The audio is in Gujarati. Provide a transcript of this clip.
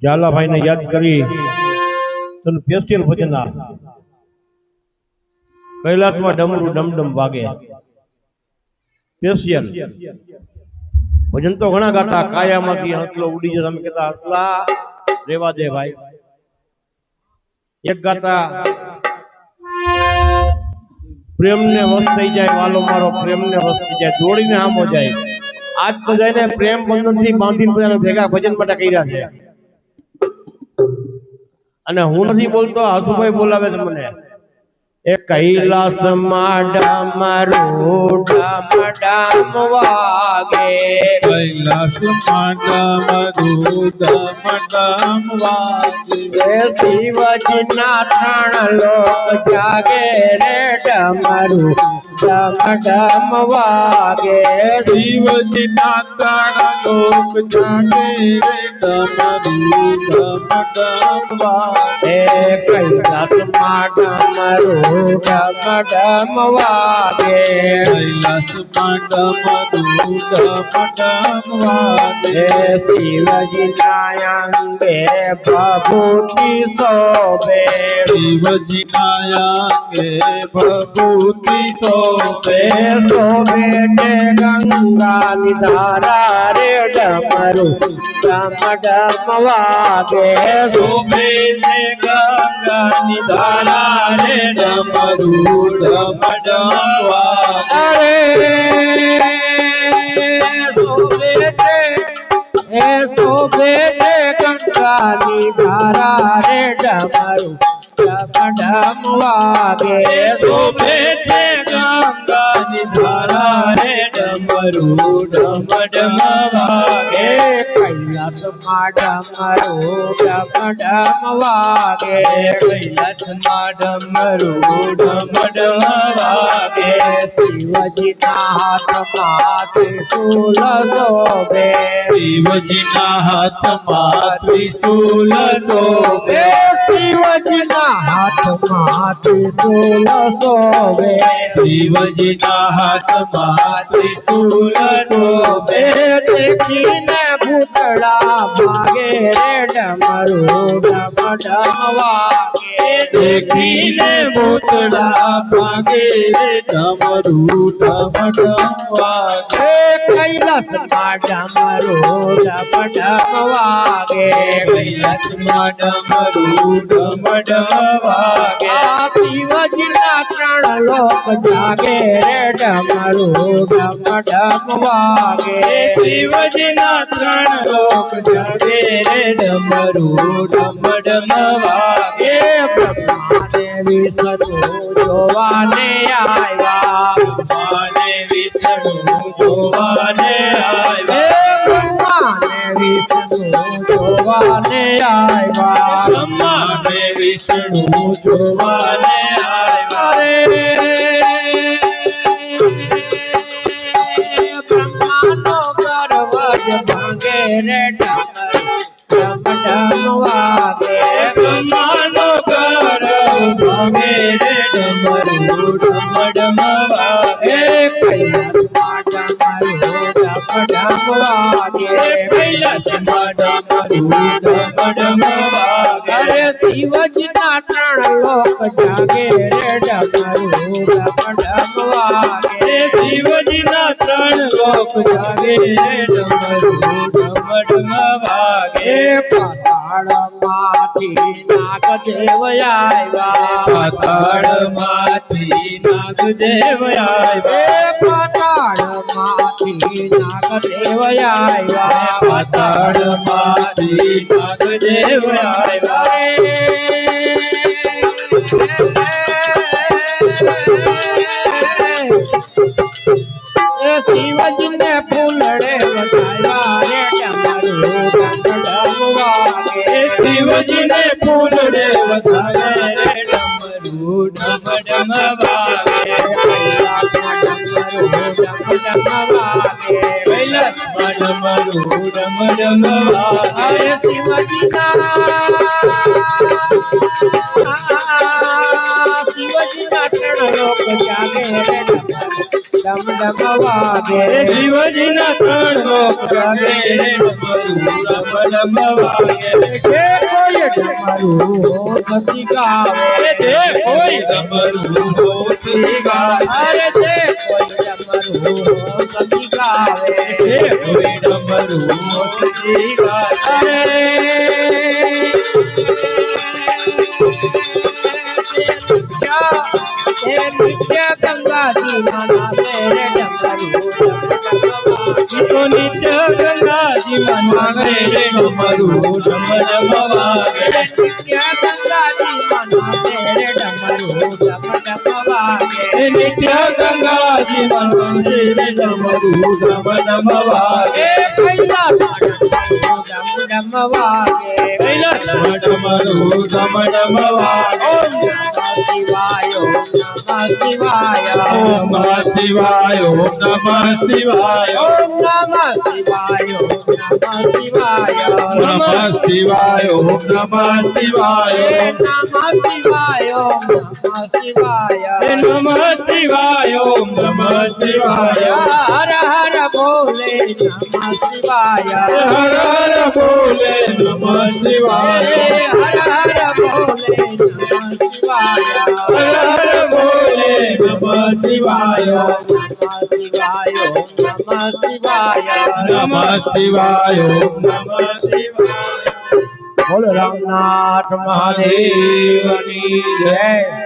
ઝાલાભાઈ ને યાદ કરી સ્પેશિયલ ભજન કૈલાસમાં ડમરું ડમડમ વાગે સ્પેશિયલ ભજન તો ઘણા ગાતા કાયામાંથી હંસલો ઉડી જતા તમે કહેતા હંસલા રેવા દે ભાઈ એક ગાતા પ્રેમ ને વશ થઈ જાય વાલો મારો પ્રેમ ને વશ થઈ જાય દોડીને આમો જાય આજ તો જાય ને પ્રેમ બંધન થી બાંધીને બધાને ભેગા ભજન માટે કર્યા છે અને હું નથી બોલતો હાસુભાઈ બોલાવે છે મને એ કૈલાસ માં ડમરું ડમ ડમ વાગે કૈલાસ માં ડમરું ડમ ડમ વાગે શિવજી ના ત્રણ લોક જાગે રે ડમરું ડમ ડમ વાગે શિવજી ના ત્રણ લોક જાગે રે ડમરું ડમ ડમ વાગે કૈલાસ માં ડમરું ડમ ડમ વાગે કૈલાસ માં ડમરું ડમ ડમ વાગે શિવજી ના અંગે ભભૂતિ શોભે શિવજી ના અંગે ભભૂતિ શોભે શોભે તે ગંગા ની ધારા રે ડમરું ડમ ડમ વાગે શોભે તે ગંગા ની ધારા રે ડમરું ડમ ડમ વાગે શોભે તે ગંગા ની ધારા રે ડમરું ડમ ડમ વાગે શોભે છે ગંગા ની ધારા રે ડમરું ડમ ડમ વાગે કૈલાસ માં ડમરું ડમ ડમ વાગે કૈલાસ માં ડમરું ડમ ડમ વાગે શિવજી ના હાથમાં ત્રિશૂલ શોભે શિવજી ના હાથમાં ત્રિશૂલ શોભે શિવજી ના હાથમાં ત્રિશૂલ શોભે શિવજી ના હાથમાં ત્રિશૂલ શોભે દેખીને ભૂતળા ભાગે રે ડમરું ડમ ડમ વાગે દેખીને ભૂતળા ભાગે રે ડમરું ડમ ડમ વાગે કૈલાસ માં ડમરું ડમ ડમ વાગે કૈલાસ માં ડમરું ડમ ડમ વાગે શિવજી ના ત્રણ લોક જાગે રે ડમરું ડમ ડમ વાગે શિવજી ના ત્રણ લોક જાગે રે ડમરું ડમ ડમ વાગે બ્રહ્માને વિષ્ણુ જોવાને આવ્યા બ્રહ્માને વિષ્ણુ જોવાને આવ્યા બ્રહ્માને વિષ્ણુ જોવાને આવ્યા બ્રહ્માને વિષ્ણુ જોવાને આવ્યા બ્રહ્માનો ગર્વ ભાંગે રે ડમ ડમ વાગે બ્રહ્માનો ગર્વ ભાંગે રે ડમરું ડમ ડમ વાગે કૈલાસમાં ડમરું ડમ ડમ વાગે કૈલાસમાં ડમરું ડમ ડમ વાગે અરે શિવજી ના ત્રણ લોક જાગે રે ડમરું ડમ ડમ વાગે શિવજી ના ત્રણ લોક જાગે રે ડમરું ડમ ડમ વાગે પાતાળમાંથી નાગદેવ આવ્યા પાતાળમાંથી નાગદેવ આવ્યા પાતાળમાંથી નાગદેવ આવ્યા પાતાળમાંથી નાગદેવ આવ્યા શિવજી ને ફૂલડે વધાયા રે ડમરું ડમ ડમ વાગે શિવજી ને ફૂલડે વધારે રે ડમરું ડમ ડમ વાગે કૈલાસમાં ડમરું ડમ ડમ વાગે શિવજી ના ત્રણ લોક જાગે રે ડમ ડમ વાગે શિવજીના ત્રણ લોક જાગે ડમરૂ ડમ ડમ વાગે કે કોઈ ડમરું નથી ગાવે જે કોઈ ડમરૂ હોતી ગાય અરે જે કોઈ ડમરું નથી ગાવે જે કોઈ ડમરૂ હોતી ગાય નિત્ય ગંગાજી માના તેરે તો નિત્ય ગંગાજી મનાવે રે ડમરૂ ડમ ડમ વાગે નિત્ય ગંગાજી માના તેરે ડમરું ડમ ડમ વાગે નિત્ય ગંગાજી મનાવે રે ડમરૂ ડમ ડમ વાગે પૈસા ડમ ડમ વાગે ડમરૂ ડમ ડમ વાગે ઓમ નમઃ શિવાય ઓમ નમઃ શિવાય ઓમ નમઃ શિવાય ઓમ નમઃ શિવાય ઓમ નમઃ શિવાય નમઃ શિવાય ઓમ નમઃ શિવાય નમઃ શિવાય ઓમ નમઃ શિવાય નમઃ શિવાય ઓમ નમઃ શિવાય હર હર બોલે નમઃ શિવાય હર હર બોલે નમઃ શિવાય હર હર બોલે નમઃ શિવાય હર હર બોલે નમઃ શિવાય નમઃ શિવાય નમઃ શિવાય ઓમ નમઃ શિવાય બોલો રામનાથ મહાદેવ દેવની જય